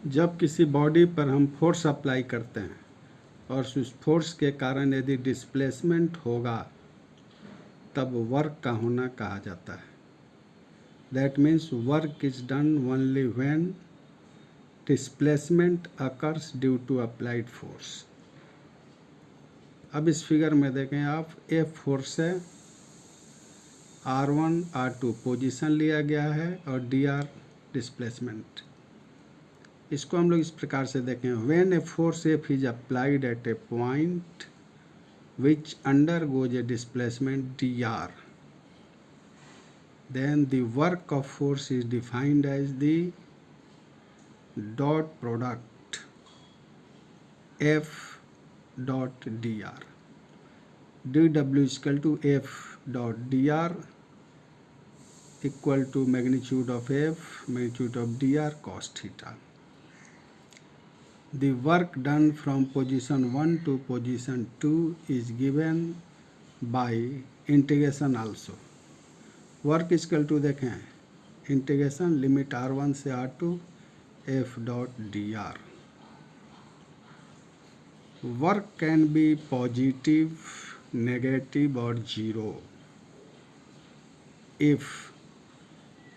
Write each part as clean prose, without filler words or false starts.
जब किसी बॉडी पर हम फोर्स अप्लाई करते हैं और उस फोर्स के कारण यदि डिस्प्लेसमेंट होगा तब वर्क का होना कहा जाता है। That means work is done only when displacement occurs due to applied force. अब इस फिगर में देखें आप, F फोर्स है, R1 R2 पोजीशन लिया गया है और dr डिस्प्लेसमेंट। इसको हम लोग इस प्रकार से देखें, when a force F is applied at A point which undergoes a displacement dr, then the work of force is defined as the dot product F dot dr. dw is equal to F dot dr equal to magnitude of F, magnitude of dr cos theta. The work done from position 1 to position 2 is given by integration also. Work is equal to देखें integration limit R1 से R2 F dot dr. Work can be positive, negative or zero if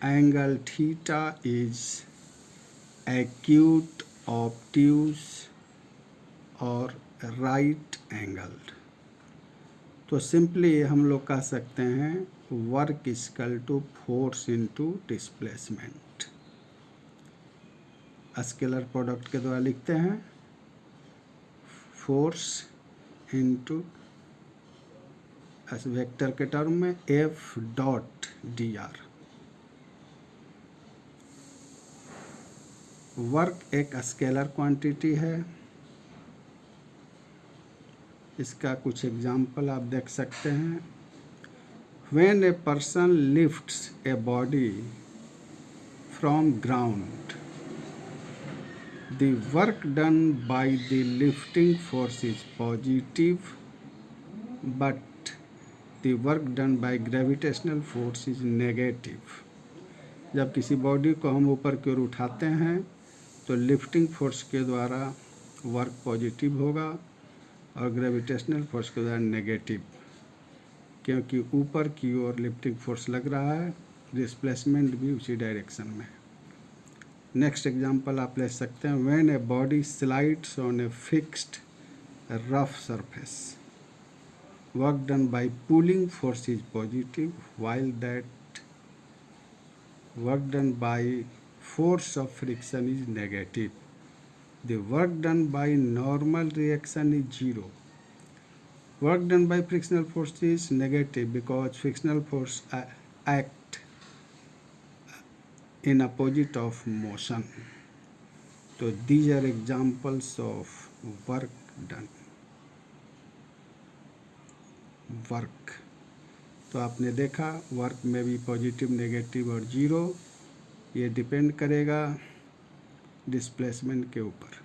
angle theta is acute, obtuse और right angled. तो simply हम लोग कह सकते हैं work equal to force into displacement. Scalar product के द्वारा लिखते हैं फोर्स इनटू वेक्टर के टर्म में F डॉट dr। वर्क एक स्केलर क्वांटिटी है। इसका कुछ एग्जाम्पल आप देख सकते हैं। When a person lifts a body from ground, the work done by the lifting force is positive but the work done by gravitational force is negative. जब किसी बॉडी को हम ऊपर की ओर उठाते हैं तो लिफ्टिंग फोर्स के द्वारा वर्क पॉजिटिव होगा और ग्रेविटेशनल फोर्स के द्वारा नेगेटिव, क्योंकि ऊपर की ओर लिफ्टिंग फोर्स लग रहा है, डिस्प्लेसमेंट भी उसी डायरेक्शन में। नेक्स्ट एग्जांपल आप ले सकते हैं, when a body slides on a fixed rough surface, work done bye pulling force is positive while that work done by force of friction is negative. The work done by normal reaction is zero. Work done by frictional force is negative because frictional force act in opposite of motion. So these are examples of work done. Work. तो आपने देखा work में भी positive, negative और zero, ये depend करेगा displacement के ऊपर।